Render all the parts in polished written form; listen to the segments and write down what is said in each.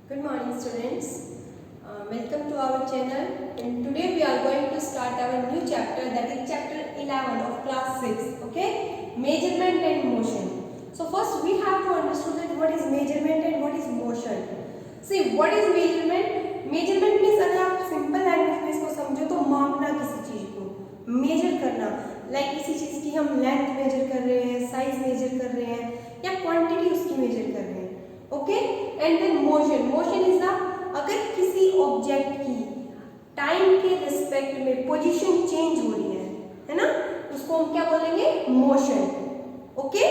Good morning students. Welcome to our channel and today we are going to start our new chapter, that is chapter 11 of class 6. Okay, measurement and motion. So first we have to understand that what is measurement and what is motion. See, what is measurement? Measurement means अगर आप simple language में इसको समझो तो मापना किसी चीज को, मेजर करना, लाइक किसी चीज की हम लेंथ मेजर कर रहे हैं, साइज मेजर कर रहे हैं या क्वांटिटी उसकी मेजर कर रहे हैं. Okay, and then motion is the, अगर किसी ऑब्जेक्ट की टाइम के रिस्पेक्ट में पोजीशन चेंज हो रही है ना, उसको हम क्या बोलेंगे? Motion. Okay,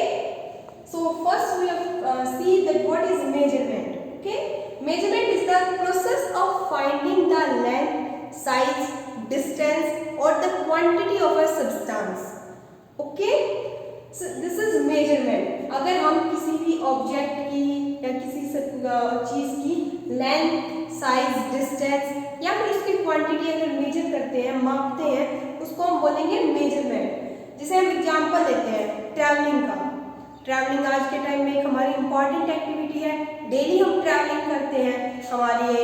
so first we have see that what is measurement. Okay, measurement is the process of finding the length, size, distance or the quantity of a substance. Okay, so this is measurement. अगर हम किसी भी object की या किसी चीज की length, size, distance या फिर उसकी क्वांटिटी अगर मेजर करते हैं, मापते हैं, उसको हम बोलेंगे मेजरमेंट. जैसे हम एग्जांपल लेते हैं ट्रैवलिंग का. ट्रैवलिंग आज के टाइम में एक हमारी इंपॉर्टेंट एक्टिविटी है. डेली हम ट्रैवलिंग करते हैं हमारी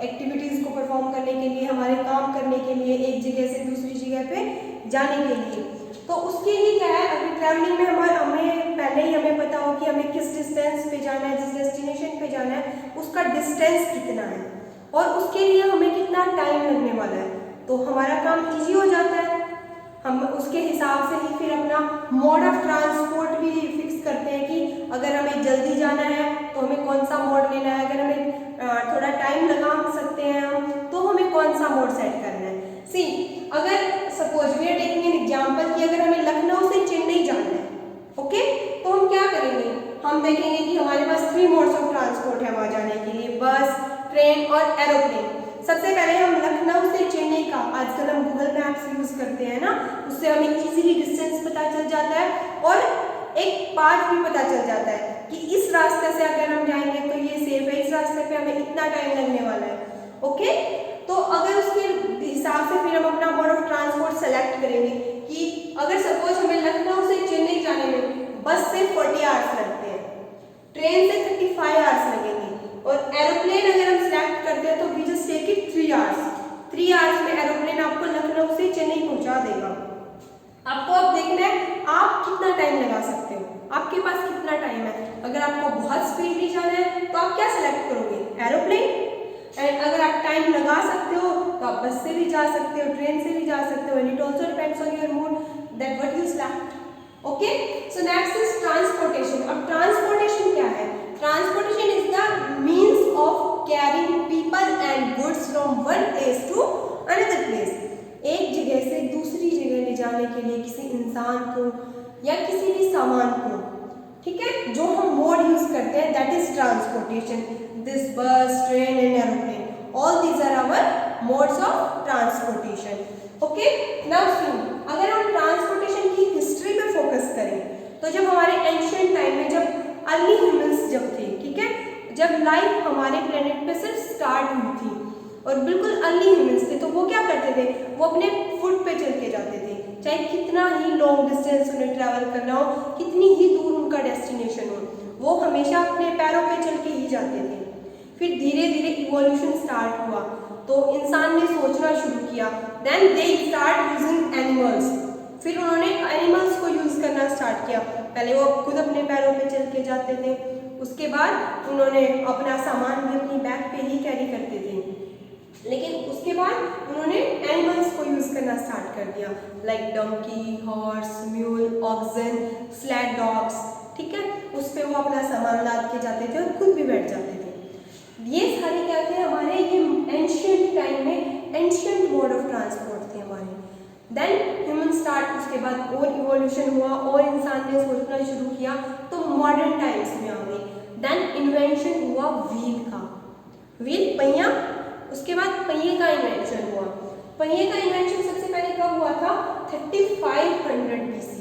एक्टिविटीज़ को परफॉर्म करने के लिए, हमारे काम करने के लिए, एक जगह से दूसरी जगह पे जाने के लिए. तो उसके लिए क्या है, अभी ट्रैवलिंग में हमें पहले ही हमें पता हो कि हमें किस डिस्टेंस पे जाना है, जिस डेस्टिनेशन पे जाना है उसका डिस्टेंस कितना है और उसके लिए हमें कितना टाइम लगने वाला है. तो हमारा काम ईजी हो जाता है. हम उसके हिसाब से ही फिर अपना मोड ऑफ ट्रांसपोर्ट भी फिक्स करते हैं कि अगर हमें जल्दी जाना है तो हमें कौन सा मोड लेना है, अगर हमें थोड़ा टाइम लगा सकते हैं हम तो हमें कौन सा मोड सेट करना है. सी, अगर suppose we are taking an example कि अगर हमें लखनऊ से चेन्नई जाना है, ओके, तो हम क्या करेंगे, हम देखेंगे कि हमारे पास 3 मोड्स ऑफ ट्रांसपोर्ट है वहाँ जाने के लिए, बस, ट्रेन और एरोप्लेन. सबसे पहले हम लखनऊ से चेन्नई का, आजकल हम गूगल मैप्स यूज करते हैं ना, उससे हमें इजीली डिस्टेंस पता चल जाता है और एक पाथ भी पता चल जाता है कि इस रास्ते से अगर हम जाएंगे तो ये सेफ है, इस रास्ते पे हमें इतना टाइम लगने वाला है. ओके, तो अगर उसके हिसाब से फिर हम अपना मोड ऑफ ट्रांसपोर्ट सेलेक्ट करेंगे कि अगर सपोज हमें लखनऊ से चेन्नई जाने में बस से 40 आवर्स लगते हैं, ट्रेन से 35 आवर्स लगेंगे और एरोप्लेन अगर हम सिलेक्ट करते हैं तो we just take it 3 hours. 3 hours में एरोप्लेन आपको लखनऊ से चेन्नई पहुंचा देगा. आपको अब देखना है आप कितना टाइम लगा सकते हो, आपके पास कितना टाइम है. अगर आपको बहुत स्पीडली जाना है तो आप क्या सिलेक्ट करोगे? एरोप्लेन. एंड अगर आप टाइम लगा सकते हो तो आप बस से भी जा सकते हो, ट्रेन से भी जा सकते हो. And it also depends on your mood that what you select. Okay, so next is transportation. अब ट्रांसपोर्टेशन क्या है? Transportation is the means of carrying people and goods from one place to another place. एक जगह से दूसरी जगह ले जाने के लिए किसी इंसान को या किसी भी सामान को, ठीक है, जो हम मोड यूज करते हैं that is transportation. This bus, train and aeroplane, all these are our modes of transportation. Okay, now see, अगर हम ट्रांसपोर्टेशन की हिस्ट्री पे फोकस करें तो जब हमारे एंशिएंट टाइम में, जब अर्ली ह्यूमंस जब थे, ठीक है, जब लाइफ हमारे प्लेनेट पे सिर्फ स्टार्ट हुई थी और बिल्कुल अर्ली ह्यूमंस थे, तो वो क्या करते थे, वो अपने फुट पे चल के जाते थे, चाहे कितना ही लॉन्ग डिस्टेंस उन्हें ट्रैवल करना हो, कितनी ही दूर उनका डेस्टिनेशन हो, वो हमेशा अपने पैरों पे चल के ही जाते थे. फिर धीरे धीरे इवोल्यूशन स्टार्ट हुआ तो इंसान ने सोचना शुरू किया. Then they start using animals. फिर उन्होंने एनिमल्स को यूज करना स्टार्ट किया. पहले वो खुद अपने पैरों पे चल के जाते थे, उसके बाद उन्होंने अपना सामान भी अपनी बैग पे ही कैरी करते थे, लेकिन उसके बाद उन्होंने एनिमल्स को यूज करना स्टार्ट कर दिया, like donkey, horse, mule, oxen, sled dogs. ठीक है, उस पे वो अपना सामान लाद के जाते थे और खुद भी बैठ जाते थे. ये सारे क्या थे हमारे, ये एंशिएंट टाइम में एंशिएंट मोड ऑफ ट्रांसपोर्ट थे हमारे. देन ह्यूमन स्टार्ट, उसके बाद और इवोल्यूशन हुआ और इंसान ने सोचना शुरू किया तो मॉडर्न टाइम्स में आ गए. देन इन्वेंशन हुआ व्हील का, व्हील पहिया, उसके बाद पहिए का इन्वेंशन हुआ. पहिए का इन्वेंशन सबसे पहले कब हुआ था? 3500 BC.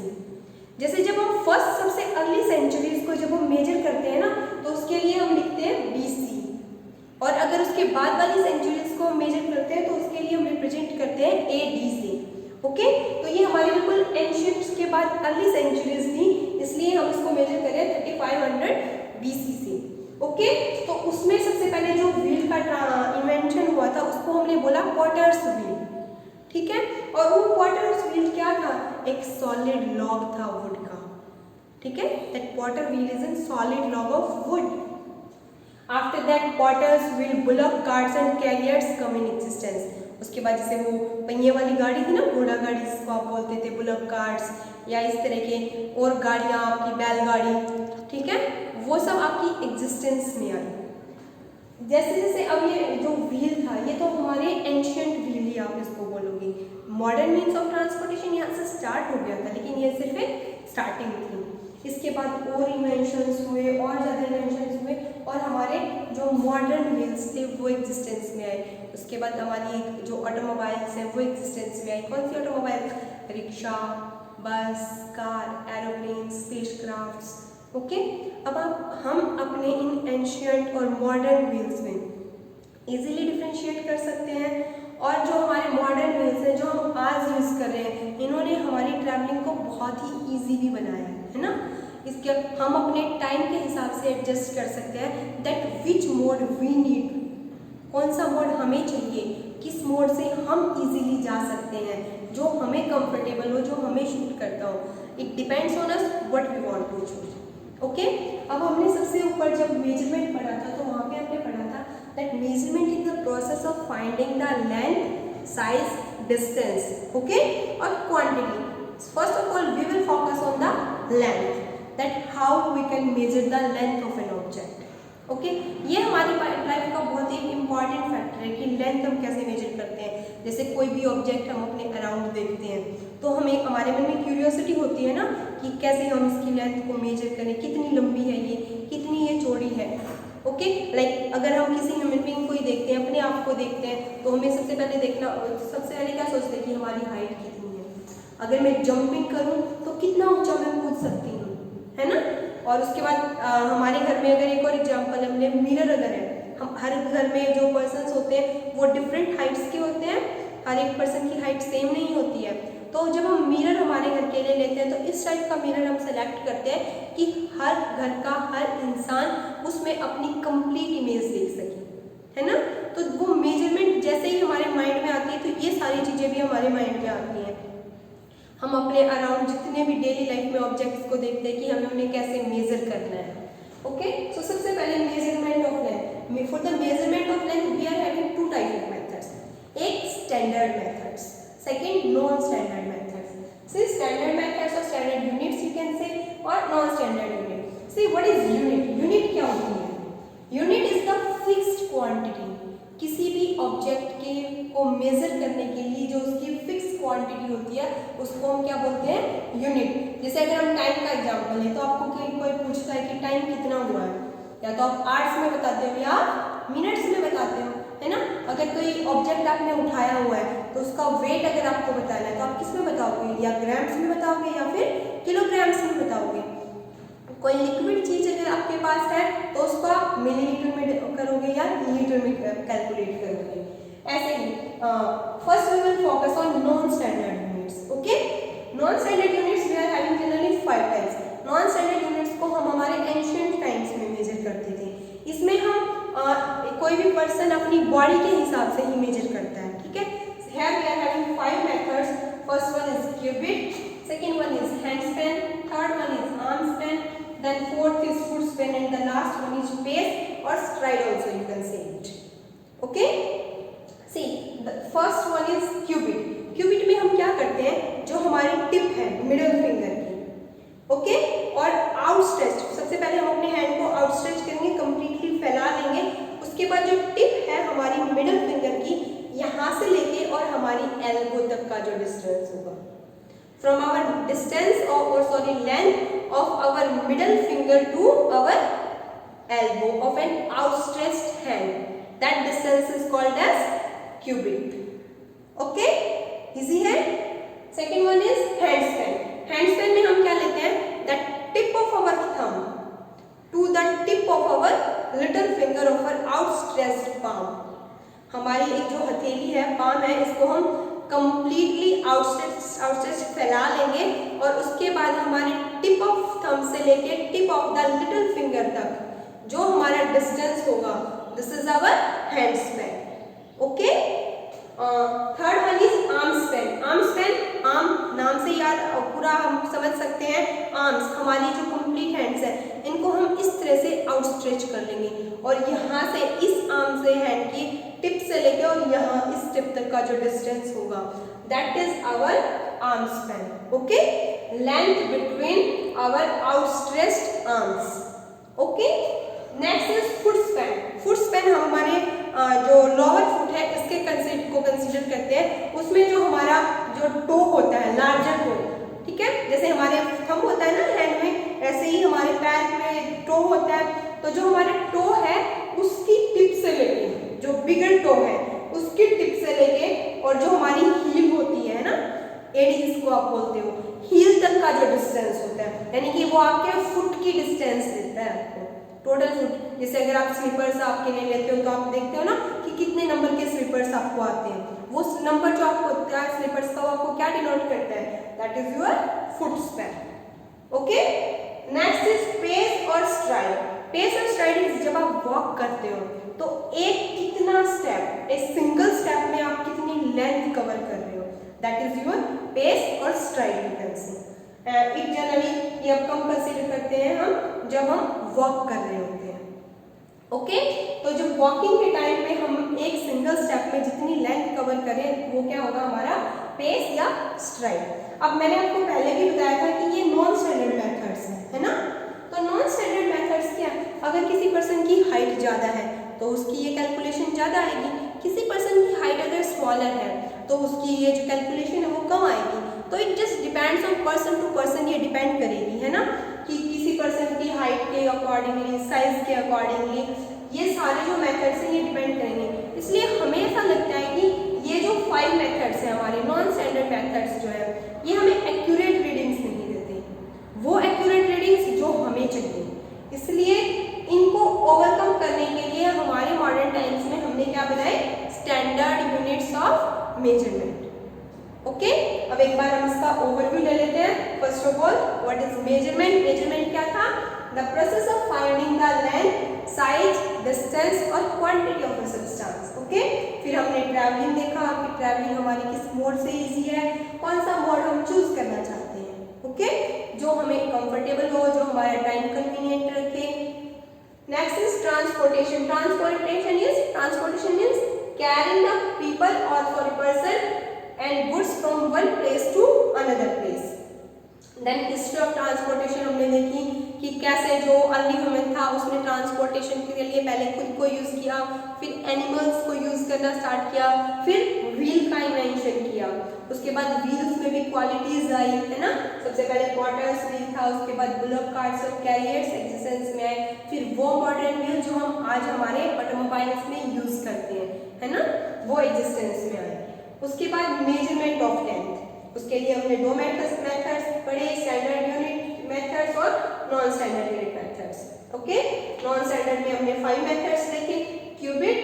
जैसे जब हम फर्स्ट सबसे अर्ली सेंचुरीज को जब हम मेजर करते हैं ना तो उसके लिए हम लिखते हैं BC, और अगर उसके बाद वाली सेंचुरीज को हम मेजर करते हैं तो उसके लिए हम रिप्रेजेंट करते हैं AD से. ओके, तो ये हमारी बिल्कुल एंशिएंट के बाद अर्ली सेंचुरीज थी, इसलिए हम इसको मेजर करें 3500 BC से. ओके, तो उसमें सबसे पहले जो हमने बोला पॉटर्स व्हील, ठीक है। और वो पॉटर्स व्हील क्या था, एक सॉलिड लॉग था वुड का, ठीक है। That potter wheel is an solid log of wood. After that potter's wheel, bullock carts and carriers come in existence. उसके बाद जैसे वो पहिए वाली गाड़ी थी ना, घोड़ा गाड़ी जिसको आप बोलते थे, बुलक कार्ट्स या इस तरह के और गाड़ियाँ आपकी बैलगाड़ी, ठीक है, वो सब आपकी एग्जिस्टेंस में आई। जैसे जैसे अब ये जो व्हील था, ये तो हमारे एंशियंट व्हील ही आप इसको बोलोगे। मॉडर्न मीन्स ऑफ ट्रांसपोर्टेशन यहाँ से स्टार्ट हो गया था, लेकिन ये सिर्फ एक स्टार्टिंग थी। इसके बाद और इन्वेंशंस हुए, और ज़्यादा इन्वेंशंस हुए, और हमारे जो मॉडर्न व्हील्स थे वो एग्जिस्टेंस में आए। उसके बाद हमारी जो ऑटोमोबाइल्स हैं वो एग्जिस्टेंस में आई। कौन सी ऑटोमोबाइल, रिक्शा, बस, कार, एरोप्लेन, स्पेसक्राफ्ट्स, ओके। अब हम अपने इन एंशियंट और मॉडर्न व्हील्स में इजीली डिफरेंशिएट कर सकते हैं। और जो हमारे मॉडर्न व्हील्स हैं जो हम आज यूज़ कर रहे हैं, इन्होंने हमारी ट्रैवलिंग को बहुत ही ईजी भी बनाया है ना। इसके हम अपने टाइम के हिसाब से एडजस्ट कर सकते हैं that which mode we need, कौन सा मोड हमें चाहिए, किस मोड से हम इजीली जा सकते हैं, जो हमें कंफर्टेबल हो, जो हमें शूट करता हो। It depends on us what we want to choose, okay. अब हमने सबसे ऊपर जब मेजरमेंट पढ़ा था, तो वहाँ पे हमने पढ़ा था that measurement is the process of finding the length, size, distance, okay, और quantity. First of all we will focus on the length, that how we can measure the length of an object, okay. ये हमारी life का बहुत ही important factor है कि length हम कैसे major करते हैं। जैसे कोई भी ऑब्जेक्ट हम अपने अराउंड देखते हैं, तो हमें हमारे मन में क्यूरियोसिटी होती है ना कि कैसे हम इसकी लेंथ को मेजर करें, कितनी लंबी है ये, कितनी ये चौड़ी है, ओके। लाइक अगर हम किसी ह्यूमन बीइंग को ही देखते हैं, अपने आप को देखते हैं, तो हमें सबसे पहले क्या सोचते हैं कि हमारी हाइट कितनी है। अगर मैं जंपिंग करूँ तो कितना ऊंचा मैं कूद सकती हूँ, है ना। और उसके बाद हमारे घर में अगर एक और एग्जांपल हमने मिरर अगर है, हम हर घर में जो पर्सन्स होते हैं वो डिफरेंट हाइट्स के होते हैं, हर एक पर्सन की हाइट सेम नहीं होती है। तो जब हम मिरर हमारे घर के लिए लेते हैं, तो इस टाइप का मिरर हम सेलेक्ट करते हैं कि हर घर का हर इंसान उसमें अपनी कंप्लीट इमेज देख सके, है ना। तो वो मेजरमेंट जैसे ही हमारे माइंड में आती है, तो ये सारी चीज़ें भी हमारे माइंड में आती हैं। हम अपने अराउंड जितने भी डेली लाइफ में ऑब्जेक्ट्स को देखते हैं कि हमें उन्हें कैसे मेजर करना है, ओके। सो सबसे पहले measurement of length. For the measurement of length we are having two type of methods, एक standard methods, second non standard methods. See standard methods और standard units you can say, और non standard unit. See what is unit, unit क्या होती है? Unit is the fixed quantity, किसी भी object के को मेजर करने के लिए जो उसकी फिक्स क्वांटिटी होती है उसको हम क्या बोलते हैं? यूनिट। जैसे अगर हम टाइम का एग्जांपल लें, तो आपको कोई पूछता है कि टाइम कितना हुआ है, या तो आप आवर्स में बताते हो या मिनट्स में बताते हो, है ना। अगर कोई ऑब्जेक्ट आपने उठाया हुआ है, तो उसका वेट अगर आपको बताना है तो आप किस में बताओगे, या ग्राम्स में बताओगे या फिर किलोग्राम्स में बताओगे। कोई लिक्विड चीज अगर आपके पास है तो उसको आप मिलीलीटर में करोगे या लीटर में कैलकुलेट करोगे। ऐसे ही first we will focus on non standard units, okay. Non standard units we are having generally 5 types. Non standard units को हम हमारे एंशिएंट टाइम्स में मेजर करते थे। इसमें हम कोई भी पर्सन अपनी बॉडी के हिसाब से ही मेजर करता है, ठीक है। Here we are having 5 methods. First one is cubit, second one is hand span, third one is arm span, then fourth is foot span, and the last one is pace or stride also you can say it, okay. See the first one is cubit. cubit में हम क्या करते हैं, जो हमारी tip है middle finger की, okay, और आउटस्ट्रेच, सबसे पहले हम अपने हैंड को आउटस्ट्रेच करेंगे, कंप्लीटली फैला लेंगे। उसके बाद जो टिप है हमारी मिडिल फिंगर की, यहाँ से लेके और हमारी एल्बो तक का जो डिस्टेंस होगा, from our distance or length of our middle finger to our elbow of an outstretched hand, that distance is called as cubit, okay, easy है। second one is hand span. hand span में हम क्या लेते हैं, the tip of our thumb to the tip of our little finger of our outstretched palm. हमारी एक जो हथेली है, पाम है, इसको हम कंप्लीटली आउटस्ट्रेच फैला लेंगे, और उसके बाद हमारे टिप ऑफ थंब से लेके tip of the little finger तक जो हमारा डिस्टेंस होगा, this is our hand span, okay. Stretch कर लेंगे और यहाँ से इस आर्म से हैंड की टिप से लेके और यहाँ इस टिप तक का जो डिस्टेंस होगा that is our arm span. Okay, length between our outstretched arms. Okay, next is foot span. Foot span हम हमारे जो लोअर फुट है इसके को कंसीडर करते हैं. उसमें जो हमारा जो टो होता है, लार्जर टो, ठीक है, जैसे हमारे थंब होता है ना हैंड में, ऐसे ही हमारे पैर में टो होता है. तो जो हमारा टो है उसकी टिप से लेके, जो बिगर टो है उसकी टिप से लेके और जो हमारी हील होती है ना, एड़ी जिसको आप बोलते हो, हील तक का जो डिस्टेंस होता है, यानी कि वो आपके फुट की डिस्टेंस देता है आपको, टोटल फुट. जैसे अगर आप स्लीपर्स आपके लिए लेते हो तो आप देखते हो ना कि कितने नंबर के स्लीपर्स आपको आते हैं. वो नंबर जो आपको होता है स्लीपर्स का, वो आपको क्या डिनोट करता है? That is your foot span. Okay, next is pace और स्ट्राइड. पेस और स्ट्राइड इज जब आप वॉक करते हो तो एक कितना स्टेप, एक सिंगल स्टेप में आप कितनी लेंथ कवर कर रहे हो, दैट इज योर पेस और STRIDE you can see. It generally ये अब कम कंसीडर करते हैं हम जब हम वॉक कर रहे होते हैं. ओके, तो जब वॉकिंग के टाइम पे हम एक सिंगल स्टेप में जितनी लेंथ कवर करें वो क्या होगा हमारा पेस या स्ट्राइड. अब मैंने आपको पहले भी बताया था कि ये नॉन स्टैंडर्ड मेथड्स है ना. तो नॉन स्टैंडर्ड मेथड्स क्या, अगर किसी पर्सन की हाइट ज़्यादा है तो उसकी ये कैलकुलेशन ज़्यादा आएगी. किसी पर्सन की हाइट अगर स्मॉलर है तो उसकी ये जो कैलकुलेशन है वो कम आएगी. तो it just depends on person to person, ये डिपेंड करेगी, है ना, कि किसी पर्सन की हाइट के अकॉर्डिंगली, साइज के अकॉर्डिंगली ये सारे जो मेथड्स हैं ये डिपेंड करेंगे. इसलिए हमें ऐसा लगता है कि ये जो 5 मेथड्स हैं हमारे नॉन स्टैंडर्ड मेथड्स जो है ये हमें एक्यूरेट रीडिंग्स नहीं देते, वो एक्यूरेट रीडिंग्स जो हमें चाहिए. इसलिए इनको ओवरकम करने के लिए हमारे मॉडर्न टाइम्स में हमने क्या बनाए, standard units of measurement. Okay, अब एक बार हम इसका ओवरव्यू ले लेते हैं. First of all what is measurement. Measurement क्या था? The process of finding the length, size, distance और quantity of a substance. Okay, फिर हमने ट्रैवलिंग देखा कि ट्रैवलिंग हमारी किस मोड से इजी है, कौन सा मोड हम चूज करना चाहते हैं. ओके, जो हमें कंफर्टेबल हो, जो हमारा टाइम कन्वीनियंट रखे. Next is transportation. Transportation means carrying the people और for a person and goods from one place to another place. Then history of transportation हमने देखी कि कैसे जो अर्ली ह्यूमन था उसने ट्रांसपोर्टेशन के लिए पहले खुद को यूज किया, फिर एनिमल्स को यूज करना स्टार्ट किया, फिर व्हील का इन्वेंशन किया. उसके बाद व्हील्स में भी क्वालिटीज आई, है ना. सबसे पहले पॉटर्स व्हील था, उसके बाद बुलक कार्ट्स और कैरियर्स एग्जिस्टेंस में आए, फिर वो मॉडर्न व्हील जो हम आज हमारे ऑटोमोबाइल्स में यूज करते हैं, है ना, वो एग्जिस्टेंस में आए. उसके बाद मेजरमेंट ऑफ लेंथ, उसके लिए हमने 2 मेथड्स पढ़े, स्टैंडर्ड यूनिट मेथड्स और non standard unit methods. Okay, non standard में हमने 5 मेथड्स देखे, cubit,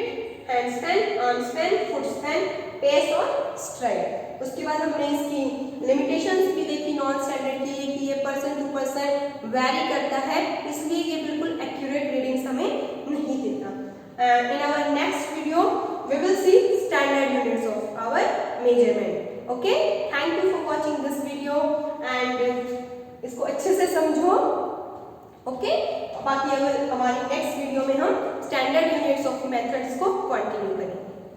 hand span, arm span, foot span, pace और स्ट्राइड. उसके बाद हमने इसकी लिमिटेशंस भी देखी नॉन स्टैंडर्ड की, कि ये पर्सन टू पर्सन वेरी करता है, इसलिए ये बिल्कुल एक्यूरेट रीडिंग्स हमें नहीं देता. In our next video we will see standard units of our measurement. Okay, thank you for watching this video and इसको अच्छे से समझो. ओके, बाकी अगर हमारी नेक्स्ट वीडियो में हम स्टैंडर्ड यूनिट्स ऑफ मेथड्स को क्वांटिफाई